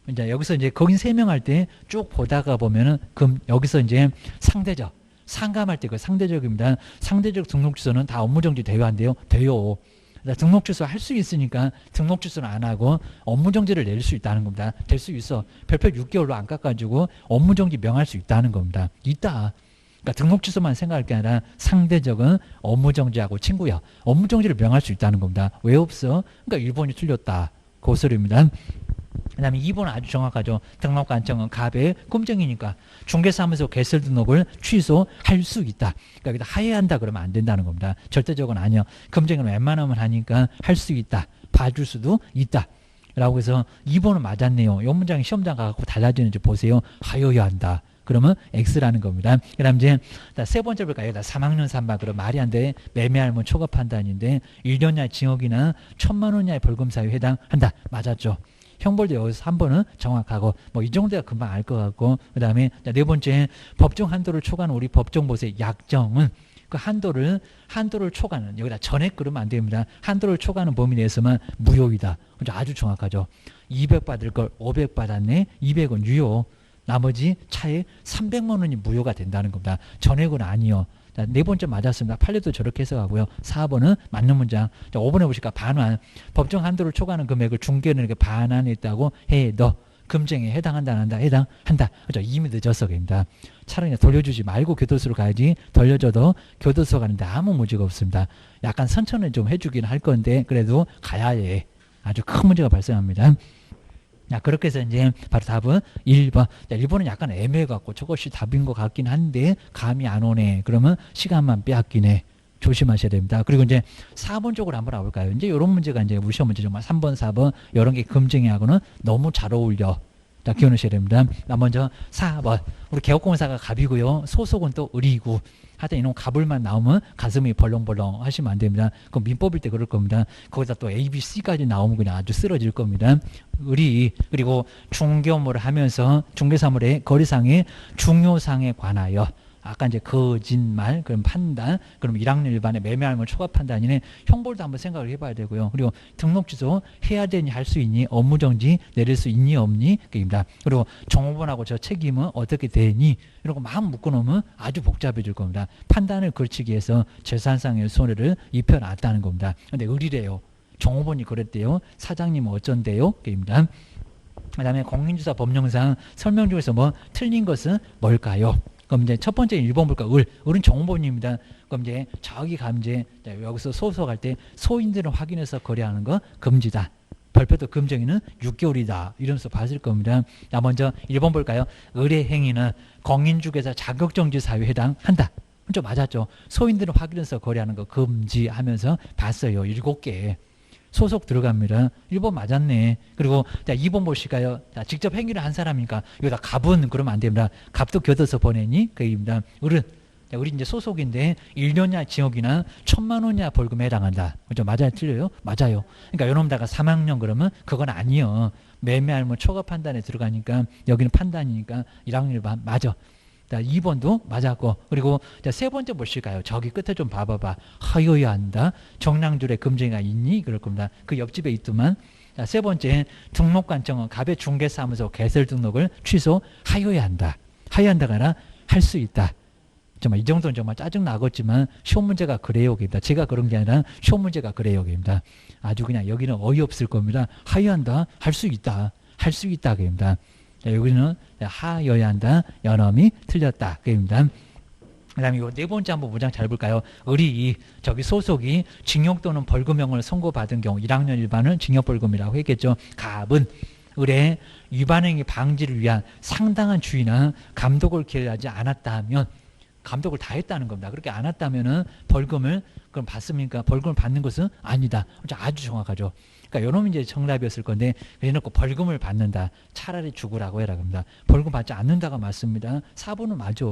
이제 여기서 이제 거긴 세명할 때 쭉 보다가 보면은 여기서 이제 상대적 상감할 때 그 상대적입니다. 상대적 등록 취소는 다 업무 정지 돼야 한대요. 돼요. 등록 취소 할 수 있으니까 등록 취소는 안 하고 업무 정지를 내릴 수 있다는 겁니다. 될 수 있어. 별표 6개월로 안 깎아주고 업무 정지 명할 수 있다는 겁니다. 있다. 그러니까 등록 취소만 생각할 게 아니라 상대적은 업무 정지하고 친구야. 업무 정지를 명할 수 있다는 겁니다. 왜 없어? 그러니까 1번이 틀렸다. 그 소리입니다. 그 다음에 2번은 아주 정확하죠. 등록 관청은 갑의 금정이니까 중개사무소 개설 등록을 취소할 수 있다. 그러니까 여기다 하해한다 그러면 안 된다는 겁니다. 절대적은 아니요. 금정은 웬만하면 하니까 할 수 있다. 봐줄 수도 있다. 라고 해서 2번은 맞았네요. 이 문장이 시험장 가고 달라지는지 보세요. 하여야 한다. 그러면 X라는 겁니다. 그 다음 이제 세 번째 볼까요? 3학년 3반. 그럼 말이 안 돼. 매매할문 초과 판단인데 1년이나 징역이나 1,000만 원 이하의 벌금 사유에 해당한다. 맞았죠. 형벌도 여기서 3번은 정확하고 뭐 이 정도야 금방 알 것 같고 그 다음에 네 번째 법정 한도를 초과하는 우리 법정보수의 약정은 그 한도를 초과하는 여기다 전액 그러면 안 됩니다. 한도를 초과하는 범위 내에서만 무효이다. 아주 정확하죠. 200 받을 걸 500 받았네. 200은 유효. 나머지 차액 300만 원이 무효가 된다는 겁니다. 전액은 아니요. 자, 네 번째 맞았습니다. 판례도 저렇게 해석하고요. 4번은 맞는 문장. 자, 5번에 보실까? 반환. 법정 한도를 초과하는 금액을 중개인에게 반환했다고 해. 너 금쟁에 해당한다 안 한다? 해당한다. 그렇죠? 이미 늦었어. 입니다. 차라리 돌려주지 말고 교도소로 가야지. 돌려줘도 교도소 가는데 아무 문제가 없습니다. 약간 선처는 좀 해주긴 할 건데 그래도 가야 해. 아주 큰 문제가 발생합니다. 자, 그렇게 해서 이제 바로 답은 1번. 자, 1번은 약간 애매해갖고 저것이 답인 것 같긴 한데 감이 안 오네. 그러면 시간만 빼앗기네. 조심하셔야 됩니다. 그리고 이제 4번 쪽으로 한번 와볼까요? 이제 이런 문제가 이제 우리 시험 문제 정말 3번, 4번 이런 게 금쟁이하고는 너무 잘 어울려. 자, 기억하셔야 됩니다. 자, 먼저 4번. 우리 개업공사가 갑이고요. 소속은 또 을이고. 하여튼 이놈 갑을만 나오면 가슴이 벌렁벌렁 하시면 안 됩니다. 그럼 민법일 때 그럴 겁니다. 거기다 또 A, B, C까지 나오면 그냥 아주 쓰러질 겁니다. 을이 그리고 중개업무를 하면서 중개사물의 거래상의 중요상에 관하여 아까 이제 거짓말, 그럼 판단, 그럼 1학년 일반의 매매할물 초과 판단이네. 형벌도 한번 생각을 해봐야 되고요. 그리고 등록 취소 해야 되니 할 수 있니? 업무 정지 내릴 수 있니 없니? 그입니다. 그리고 종업원하고 저 책임은 어떻게 되니? 이런 거 막 묶어놓으면 아주 복잡해질 겁니다. 판단을 걸치기 위해서 재산상의 손해를 입혀놨다는 겁니다. 근데 의리래요. 종업원이 그랬대요. 사장님은 어쩐대요? 그입니다. 그 다음에 공인주사 법령상 설명 중에서 뭐 틀린 것은 뭘까요? 그럼 이제 첫 번째 1번 볼까? 을은 정보입니다. 그럼 이제 저기 가면 이제 여기서 소속할 때 소인들을 확인해서 거래하는 거 금지다. 발표도 금정이는 6개월이다. 이러면서 봤을 겁니다. 자, 먼저 1번 볼까요? 을의 행위는 공인중개사 자격정지 사유에 해당한다. 좀 맞았죠. 소인들을 확인해서 거래하는 거 금지하면서 봤어요. 7개. 소속 들어갑니다. 1번 맞았네. 그리고 자 2번 보실까요? 자, 직접 행위를 한 사람이니까 여기다 갑은 그러면 안 됩니다. 갑도 교도소 보내니? 그 얘기입니다. 을은 자, 우리 이제 소속인데 1년이나 징역이나 1,000만 원이나 벌금에 해당한다. 그죠? 맞아요? 틀려요? 맞아요. 그러니까 요놈다가 3학년 그러면 그건 아니요. 매매할물 초과 판단에 들어가니까 여기는 판단이니까 1학년 일반 맞아. 자, 2번도 맞았고 그리고 자, 세 번째 보실까요? 저기 끝에 좀 봐봐봐. 하여야 한다. 정량줄에 금쟁이가 있니? 그럴 겁니다. 그 옆집에 있더만. 자, 세 번째 등록관청은 갑의 중개사무소 개설 등록을 취소하여야 한다. 하여야 한다가 아니라 할 수 있다. 정말 이 정도는 정말 짜증 나겠지만 시험 문제가 그래요. 입니다. 제가 그런 게 아니라 시험 문제가 그래요. 입니다. 아주 그냥 여기는 어이없을 겁니다. 하여야 한다. 할 수 있다. 할 수 있다. 입니다. 자, 여기는 하여야 한다. 연엄이 틀렸다. 그입니다. 그 다음에 이 네 번째 한번 문장 잘 볼까요? 을이 저기 소속이 징역 또는 벌금형을 선고받은 경우 1학년 일반은 징역벌금이라고 했겠죠. 갑은 을의 위반행위 방지를 위한 상당한 주의나 감독을 기하지 않았다 하면 감독을 다 했다는 겁니다. 그렇게 안 했다면은 벌금을 그럼 받습니까? 벌금을 받는 것은 아니다. 아주 정확하죠. 그러니까 요놈이 이제 정답이었을 건데 그래놓고 벌금을 받는다. 차라리 죽으라고 해라 합니다. 벌금 받지 않는다가 맞습니다. 4번은 맞아.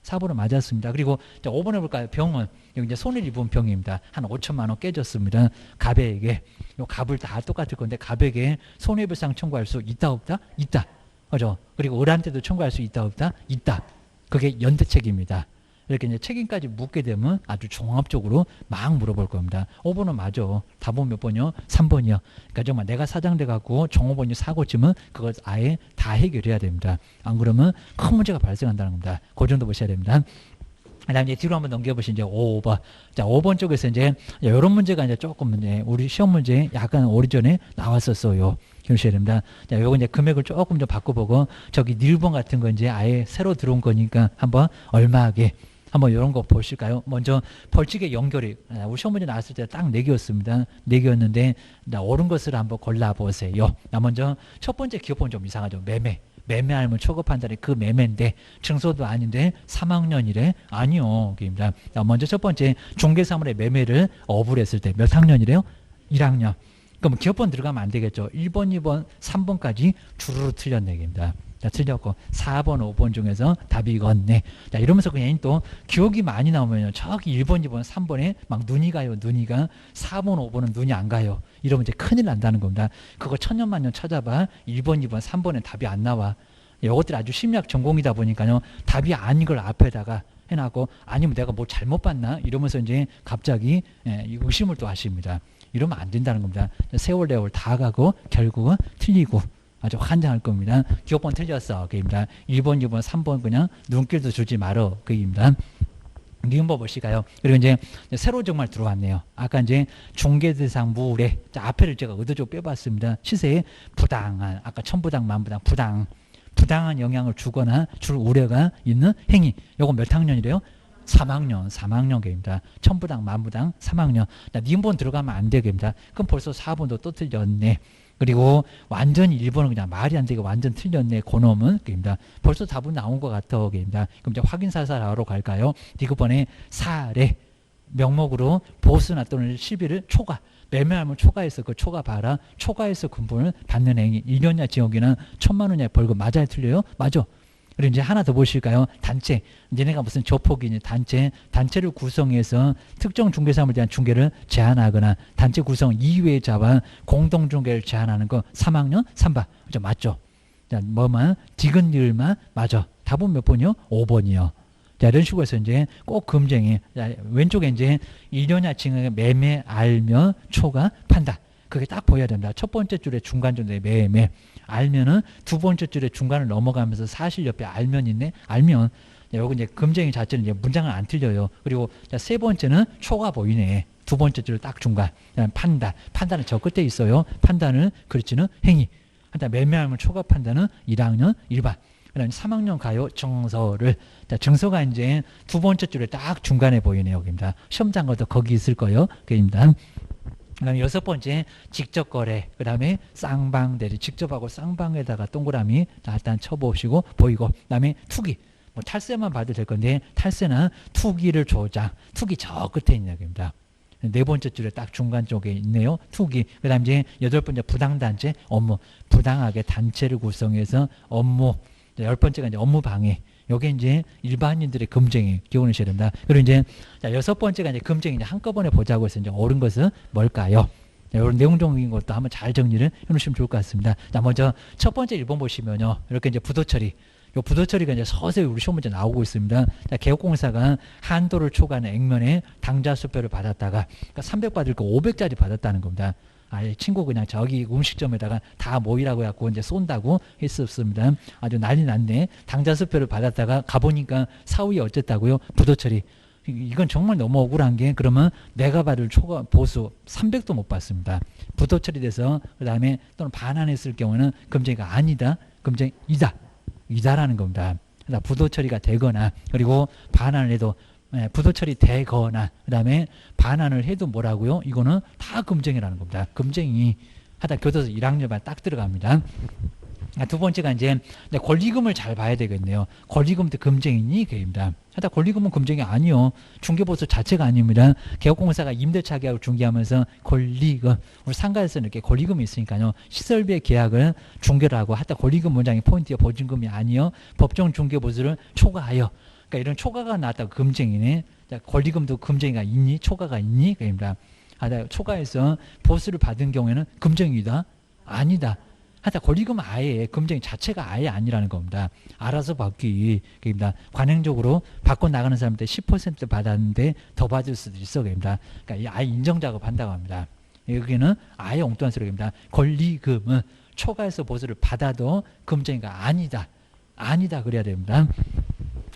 4번은 맞았습니다. 그리고 5번에 볼까요? 병은 여기 이제 손해를 입은 병입니다. 한 5천만 원 깨졌습니다. 갑에게 요 갑을 다 똑같을 건데 갑에게 손해배상 청구할 수 있다 없다? 있다. 그죠? 그리고 을한테도 청구할 수 있다 없다? 있다. 그게 연대책입니다. 이렇게 이제 책임까지 묻게 되면 아주 종합적으로 막 물어볼 겁니다. 5번은 맞아. 답은 몇 번이요? 3번이요. 그러니까 정말 내가 사장돼 갖고 종업원이 사고 치면 그걸 아예 다 해결해야 됩니다. 안 그러면 큰 문제가 발생한다는 겁니다. 그 정도 보셔야 됩니다. 그다음 이제 뒤로 한번 넘겨보시면 이제 5번. 자, 5번 쪽에서 이제 이런 문제가 이제 조금 이제 우리 시험 문제 약간 오래전에 나왔었어요. 기억하셔야 됩니다. 자, 요거 이제 금액을 조금 좀 바꿔보고 저기 1번 같은 거 이제 아예 새로 들어온 거니까 한번 얼마하게 한번 이런 거 보실까요? 먼저 벌칙의 연결이 우리 시험 문제 나왔을 때 딱 4개였습니다. 4개였는데 옳은 것을 한번 골라보세요. 먼저 첫 번째 기업은 좀 이상하죠. 매매하면 초급한다는 그 매매인데 증서도 아닌데 3학년이래? 아니요. 입니다. 먼저 첫 번째 중개사물의 매매를 어불했을 때 몇 학년이래요? 1학년. 그럼 기업번 들어가면 안 되겠죠. 1번, 2번, 3번까지 주르르 틀렸네. 입니다. 자, 틀렸고 4번, 5번 중에서 답이 이건네. 자, 이러면서 그냥 또 기억이 많이 나오면요. 저기 1번, 2번, 3번에 막 눈이 가요. 눈이 가. 4번, 5번은 눈이 안 가요. 이러면 이제 큰일 난다는 겁니다. 그거 천년만년 찾아봐. 1번, 2번, 3번에 답이 안 나와. 이것들이 아주 심리학 전공이다 보니까요. 답이 아닌 걸 앞에다가 해놨고 아니면 내가 뭐 잘못 봤나? 이러면서 이제 갑자기 의심을 또 하십니다. 이러면 안 된다는 겁니다. 세월 다 가고 결국은 틀리고 아주 환장할 겁니다. 기업번 틀렸어. 그입니다. 1번, 2번, 3번 그냥 눈길도 주지 말어. 그입니다. 니은법 보실까요? 그리고 이제 새로 정말 들어왔네요. 아까 이제 중개대상 무례. 자, 앞에를 제가 의도적으로 빼봤습니다. 시세에 부당한, 아까 천부당, 만부당, 부당한 영향을 주거나 줄 우려가 있는 행위. 요거 몇 학년이래요? 3학년 계입니다. 천부당, 만부당, 3학년. 니은번 들어가면 안 되겠습니다. 그럼 벌써 4번도 또 틀렸네. 그리고 완전히 1번은 그냥 말이 안 되게 완전 틀렸네. 그놈은 그입니다. 벌써 답은 나온 것 같아. 그입니다. 그럼 이제 확인사살하러 갈까요? 디귿번에 사례 명목으로 보수나 또는 시비를 초과. 매매하면 초과해서 그 초과 봐라. 초과해서 금품을 받는 행위. 1년이나 지역이나 1,000만 원이나 벌금 맞아요? 틀려요? 맞아. 그리고 이제 하나 더 보실까요? 단체. 얘네가 무슨 조폭이니 단체를 구성해서 특정 중개사물에 대한 중개를 제한하거나 단체 구성 이외의 자와 공동 중개를 제한하는 거 3학년 3반. 그죠? 맞죠? 자, 뭐만 디귿리을만 맞아. 답은 몇 번이요? 5번이요. 자, 이런 식으로 해서 이제 꼭 금쟁이. 자, 왼쪽에 이제 일년야칭의 매매, 알면, 초과, 판단. 그게 딱 보여야 된다. 첫 번째 줄에 중간 정도의 매매. 알면은 두 번째 줄에 중간을 넘어가면서 사실 옆에 알면 있네. 알면. 여기 이제 금쟁이 자체는 이제 문장을 안 틀려요. 그리고 세 번째는 초가 보이네. 두 번째 줄 딱 중간. 판단. 판단은 저 끝에 있어요. 판단은 그렇지는 행위. 매매하면 초과 판단은 1학년 1반. 그다음에 3학년 가요 정서를. 자, 정서가 이제 두 번째 줄에 딱 중간에 보이네요. 여기입니다. 시험장가도 거기 있을 거예요. 그입니다. 그다음에 6번째 직접 거래. 그다음에 쌍방대리. 직접하고 쌍방에다가 동그라미 일단 쳐보시고 보이고. 그다음에 투기. 뭐 탈세만 봐도 될 건데 탈세나 투기를 조장. 투기 저 끝에 있는 여기입니다. 네 번째 줄에 딱 중간 쪽에 있네요. 투기. 그다음 이제 8번째 부당단체 업무. 부당하게 단체를 구성해서 업무. 10번째가 이제 업무 방해. 요게 이제 일반인들의 금쟁이 기억하셔야 된다. 그리고 이제 자, 6번째가 이제 금쟁이 이제 한꺼번에 보자고 해서 이제 옳은 것은 뭘까요? 자, 이런 내용적인 것도 한번 잘 정리를 해 놓으시면 좋을 것 같습니다. 자, 먼저 첫 번째 1번 보시면요. 이렇게 이제 부도 처리. 요 부도 처리가 이제 서서히 우리 시험 문제 나오고 있습니다. 자, 개업공사가 한도를 초과하는 액면에 당좌 수표를 받았다가 그러니까 300 받을 거 500짜리 받았다는 겁니다. 아예 친구 그냥 저기 음식점에다가 다 모이라고 해갖고 이제 쏜다고 했었습니다. 아주 난리 났네. 당좌 수표를 받았다가 가보니까 사후에 어쨌다고요? 부도 처리. 이건 정말 너무 억울한 게 그러면 내가 받을 초과 보수 300도 못 받습니다. 부도 처리돼서 그 다음에 또는 반환했을 경우는 금쟁이가 아니다. 금쟁이다. 이다라는 겁니다. 부도 처리가 되거나 그리고 반환을 해도 부도 처리 되거나 그 다음에 반환을 해도 뭐라고요? 이거는 다 금쟁이라는 겁니다. 금쟁이 하다 교도소 1학년만 딱 들어갑니다. 두 번째가 이제 권리금을 잘 봐야 되겠네요. 권리금도 금쟁이니? 그입니다. 하다 권리금은 금쟁이 아니요. 중개보수 자체가 아닙니다. 개업공사가 임대차 계약을 중개하면서 권리금, 우리 상가에서는 이렇게 권리금이 있으니까요. 시설비의 계약을 중개를 하고 하다 권리금 문장이 포인트에 보증금이 아니요. 법정 중개보수를 초과하여. 그러니까 이런 초과가 나왔다고 금쟁이네. 자, 권리금도 금쟁이가 있니? 초과가 있니? 그입니다. 하다 초과해서 보수를 받은 경우에는 금쟁이다? 아니다. 하다 권리금 아예 금쟁이 자체가 아예 아니라는 겁니다. 알아서 받기. 그입니다. 관행적으로 받고 나가는 사람한테 10% 받았는데 더 받을 수도 있어. 그입니다. 그러니까 아예 인정 작업한다고 합니다. 여기는 아예 엉뚱한 소리입니다. 권리금은 초과해서 보수를 받아도 금쟁이가 아니다. 아니다 그래야 됩니다.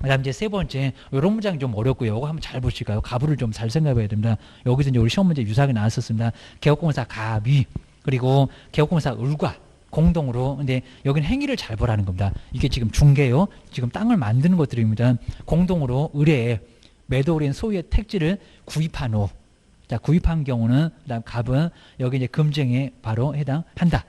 그다음 이제 세 번째 이런 문장이 좀 어렵고요. 이거 한번 잘 보실까요? 가부를 좀 잘 생각해봐야 됩니다. 여기서 이제 우리 시험 문제 유사하게 나왔었습니다. 개업공사 가비 그리고 개업공사 을과 공동으로. 근데 여기는 행위를 잘 보라는 겁니다. 이게 지금 중개요. 지금 땅을 만드는 것들입니다. 공동으로 을에 매도인 소유의 택지를 구입한 후, 자 구입한 경우는 그다음 갑은 여기 이제 금쟁에 바로 해당한다.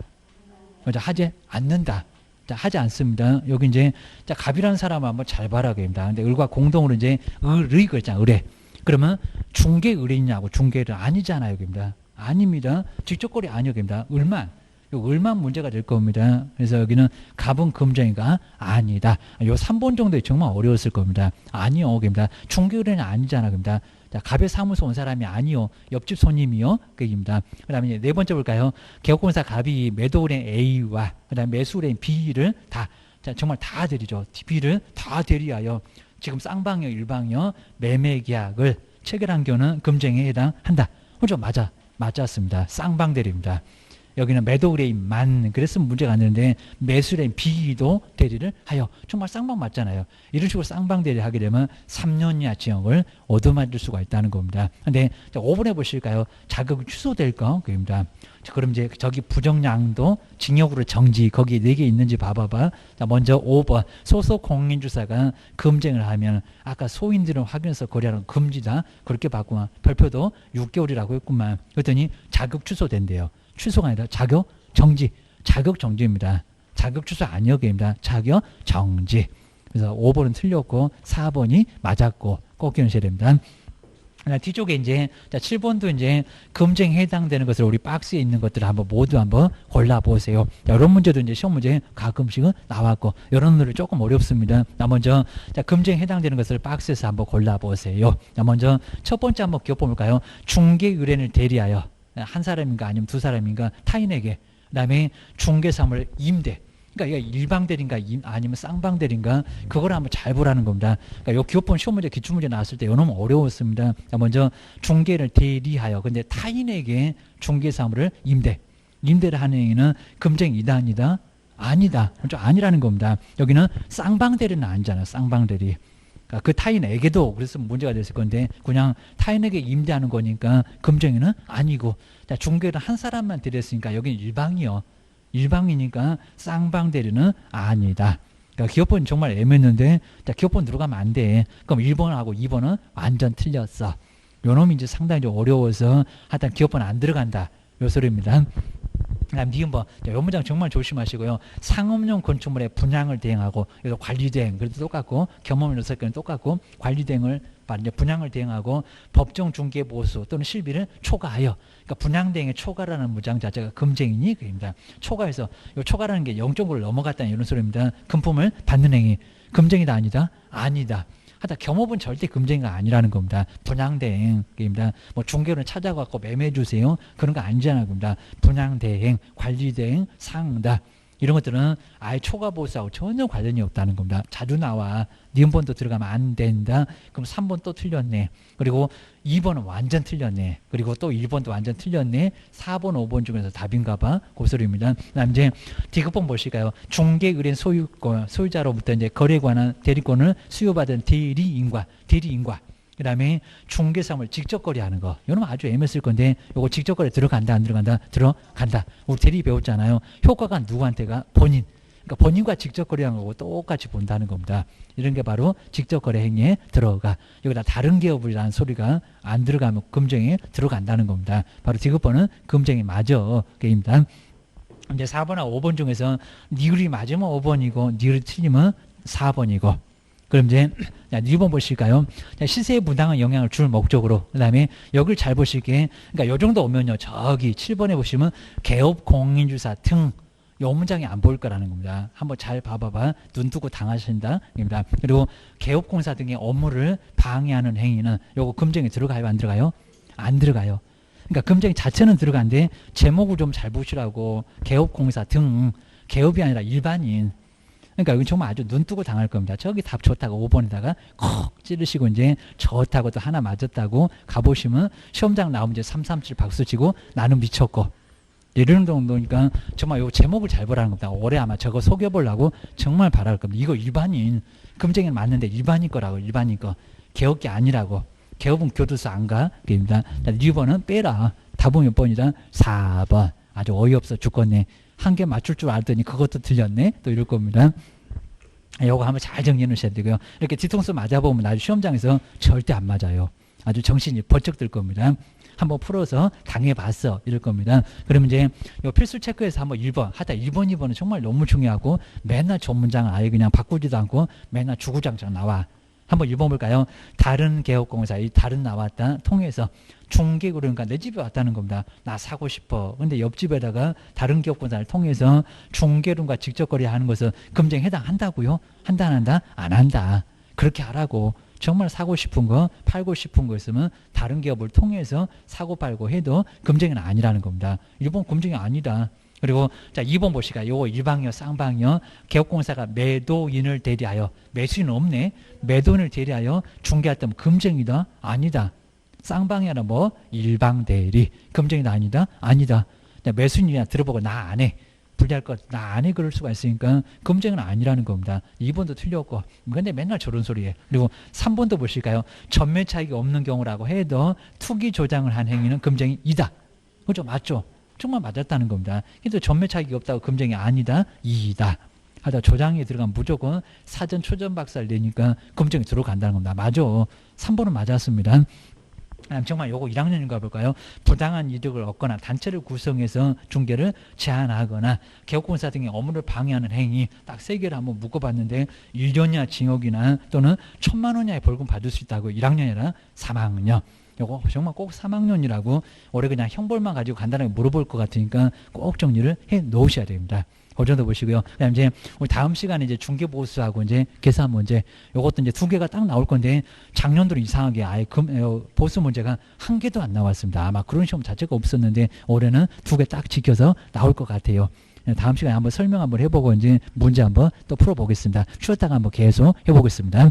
자 하지 않는다. 자, 하지 않습니다. 여기 이제, 자, 갑이라는 사람은 한번 잘 봐라, 그입니다. 근데 을과 공동으로 이제, 을의 글자, 을에. 그러면 중개 을이냐고, 중개를 아니잖아요, 여기입니다. 아닙니다. 직접거래 아니요, 여기입니다. 을만. 요 을만 문제가 될 겁니다. 그래서 여기는 갑은 금쟁이가 아니다. 요 3번 정도에 정말 어려웠을 겁니다. 아니요, 여기입니다. 중개 을은 아니잖아, 여기입니다. 자, 갑의 사무소 온 사람이 아니요. 옆집 손님이요. 그입니다. 그 다음에 이제 네 번째 볼까요? 개업공사 갑이 매도은행 A와 그 다음에 매수은행 B를 다, 자, 정말 다 대리죠. B를 다 대리하여 지금 쌍방이요, 일방이요, 매매계약을 체결한 경우는 금쟁에 해당한다. 그죠? 맞았습니다. 쌍방 대리입니다. 여기는 매도의뢰인만 그랬으면 문제가 안 되는데 매수의뢰인 B도 대리를 하여 정말 쌍방 맞잖아요. 이런 식으로 쌍방 대리를 하게 되면 3년 이하 징역을 얻어맞을 수가 있다는 겁니다. 근데 5번에 보실까요? 자격이 취소될 거 그입니다. 그럼 이제 저기 부정량도 징역으로 정지 거기 4개 있는지 봐봐봐. 자 먼저 5번 소속 공인주사가 금쟁을 하면 아까 소인들은 확인해서 거래하는 금지다 그렇게 봤구만. 별표도 6개월이라고 했구만. 그랬더니 자격 취소된대요. 취소가 아니라 자격 정지. 자격 정지입니다. 자격 취소 아니었습니다. 자격 정지. 그래서 5번은 틀렸고 4번이 맞았고 꼭 기억하셔야 됩니다. 뒤쪽에 이제 자 7번도 이제 금쟁에 해당되는 것을 우리 박스에 있는 것들을 한번 모두 한번 골라 보세요. 이런 문제도 이제 시험 문제 가끔씩은 나왔고 이런 놈들이 조금 어렵습니다. 자 먼저 자 금쟁에 해당되는 것을 박스에서 한번 골라 보세요. 자 먼저 첫 번째 한번 기억 볼까요? 중개 의뢰인을 대리하여 한 사람인가 아니면 두 사람인가 타인에게 그다음에 중개사물 임대 그러니까 이게 일방대리인가 아니면 쌍방대리인가 그걸 한번 잘 보라는 겁니다. 그러니까 요 기업본 시험 문제 기출문제 나왔을 때 이놈은 어려웠습니다. 자, 먼저 중개를 대리하여 근데 타인에게 중개사물을 임대를 하는 행위는 금쟁이다 아니다? 아니다. 좀 아니라는 겁니다. 여기는 쌍방대리는 아니잖아요. 쌍방대리. 그러니까 그 타인에게도 그랬으면 문제가 됐을 건데 그냥 타인에게 임대하는 거니까 금쟁이는 아니고 자, 중개를 한 사람만 대리했으니까 여기는 일방이요. 일방이니까 쌍방 대리는 아니다. 그러니까 기업본 정말 애매했는데 자, 기업본 들어가면 안 돼. 그럼 1번하고 2번은 완전 틀렸어. 요 놈이 이제 상당히 좀 어려워서 하여튼 기업본 안 들어간다. 요 소리입니다. 그다음 니은번 요 문장 정말 조심하시고요. 상업용 건축물의 분양을 대행하고 여기서 관리대행 그래도 똑같고 경험을 넣었을 때는 똑같고 관리대행을 분양을 대행하고 법정 중개 보수 또는 실비를 초과하여 그러니까 분양 대행의 초과라는 문장 자체가 금쟁이니 그입니다. 초과해서 요 초과라는 게 0.5를 넘어갔다는 이런 소리입니다. 금품을 받는 행위 금쟁이다 아니다? 아니다. 하다 겸업은 절대 금쟁이가 아니라는 겁니다. 분양대행입니다. 뭐 중개를 찾아갖고 매매해 주세요. 그런 거 아니잖아요. 겁니다. 분양대행, 관리대행, 상다. 이런 것들은 아예 초과보수하고 전혀 관련이 없다는 겁니다. 자주 나와. 니은번도 들어가면 안 된다. 그럼 3번 또 틀렸네. 그리고 2번은 완전 틀렸네. 그리고 또 1번도 완전 틀렸네. 4번, 5번 중에서 답인가 봐. 그 소리입니다. 그다음 이제 디귿번 보실까요? 중개 의뢰인 소유자로부터 이제 거래에 관한 대리권을 수요받은 대리인과 그 다음에 중개사물 직접 거래하는 거. 이건 아주 애매했을 건데 요거 직접 거래 들어간다 안 들어간다? 들어간다. 우리 대리 배웠잖아요. 효과가 누구한테가? 본인. 그러니까 본인과 직접 거래하는 거고 똑같이 본다는 겁니다. 이런 게 바로 직접 거래 행위에 들어가. 여기다 다른 기업이라는 소리가 안 들어가면 금쟁에 들어간다는 겁니다. 바로 디귿번은 금쟁이 맞아. 게임입니다. 이제 4번하고 5번 중에서 니을이 맞으면 5번이고 니을이 틀리면 4번이고 그럼 이제 2번 보실까요? 시세에 부당한 영향을 줄 목적으로 그 다음에 여기를 잘 보실게 그러니까 요 정도 오면요 저기 7번에 보시면 개업 공인주사 등 요 문장이 안 보일 거라는 겁니다. 한번 잘 봐봐봐. 눈 뜨고 당하신다. 입니다. 그리고 개업공사 등의 업무를 방해하는 행위는 요거 금쟁에 들어가요? 안 들어가요? 안 들어가요. 그러니까 금쟁 자체는 들어간데 제목을 좀 잘 보시라고 개업공사 등 개업이 아니라 일반인 그러니까 여기 정말 아주 눈 뜨고 당할 겁니다. 저기 답 좋다고 5번에다가 콕 찌르시고 이제 좋다고 또 하나 맞았다고 가보시면 시험장 나오면 이제 337 박수 치고 나는 미쳤고 이런 정도니까 정말 요 제목을 잘 보라는 겁니다. 올해 아마 저거 속여보려고 정말 바랄 겁니다. 이거 일반인 금쟁이는 맞는데 일반인 거라고. 일반인 거 개업기 아니라고. 개업은 교도소 안 가. 그입니다. 2번은 빼라. 답은 몇 번이다? 4번. 아주 어이없어 죽겠네. 한 개 맞출 줄 알더니 그것도 틀렸네. 또 이럴 겁니다. 요거 한번 잘 정리해 놓으셔야 되고요. 이렇게 뒤통수 맞아보면 나중에 시험장에서 절대 안 맞아요. 아주 정신이 번쩍 들 겁니다. 한번 풀어서 당해봤어 이럴 겁니다. 그러면 이제 요 필수 체크에서 한번 1번 하다 1번 2번은 정말 너무 중요하고 맨날 전문장을 아예 그냥 바꾸지도 않고 맨날 주구장창 나와. 한번 1번 볼까요? 다른 개업공사 이 다른 나왔다 통해서 중개구 그러니까 내 집에 왔다는 겁니다. 나 사고 싶어. 근데 옆집에다가 다른 기업공사를 통해서 중개론과 직접 거래하는 것은 금쟁에 해당한다고요? 한다 안 한다? 안 한다. 그렇게 하라고. 정말 사고 싶은 거 팔고 싶은 거 있으면 다른 기업을 통해서 사고 팔고 해도 금쟁이는 아니라는 겁니다. 일본 금쟁이 아니다. 그리고 자 2번 보시까 요거 일방이요 쌍방이요 개업공사가 매도인을 대리하여 매수인은 없네. 매도인을 대리하여 중개할 때면 금쟁이다? 아니다. 쌍방이 아니라 뭐 일방 대리 금쟁이다 아니다? 아니다. 매수인이나 들어보고 나 안 해. 불리할 것 나 안 해 그럴 수가 있으니까 금쟁은 아니라는 겁니다. 2번도 틀렸고 근데 맨날 저런 소리에. 그리고 3번도 보실까요? 전매 차익이 없는 경우라고 해도 투기 조장을 한 행위는 금쟁이이다. 그죠? 맞죠? 정말 맞았다는 겁니다. 근데 전매 차익이 없다고 금쟁이 아니다. 이다. 하다 조장에 들어가면 무조건 사전 초전 박살 내니까 금쟁이 들어간다는 겁니다. 맞아. 3번은 맞았습니다. 정말 요거 1학년인가 볼까요? 부당한 이득을 얻거나 단체를 구성해서 중개를 제한하거나 개업공사 등의 업무를 방해하는 행위 딱 3개를 한번 묶어봤는데 1년 이하 징역이나 또는 1,000만 원 이하의 벌금 받을 수 있다고 1학년이나 3학년. 요거 정말 꼭 3학년이라고 올해 그냥 형벌만 가지고 간단하게 물어볼 것 같으니까 꼭 정리를 해 놓으셔야 됩니다. 그 정도 보시고요. 그다음 이제 우리 다음 시간에 이제 중개보수하고 이제 계산 문제 요것도 이제 2개가 딱 나올 건데 작년도는 이상하게 아예 보수 문제가 1개도 안 나왔습니다. 아마 그런 시험 자체가 없었는데 올해는 2개 딱 지켜서 나올 것 같아요. 다음 시간에 한번 설명 한번 해보고 이제 문제 한번 또 풀어보겠습니다. 쉬었다가 한번 계속 해보겠습니다.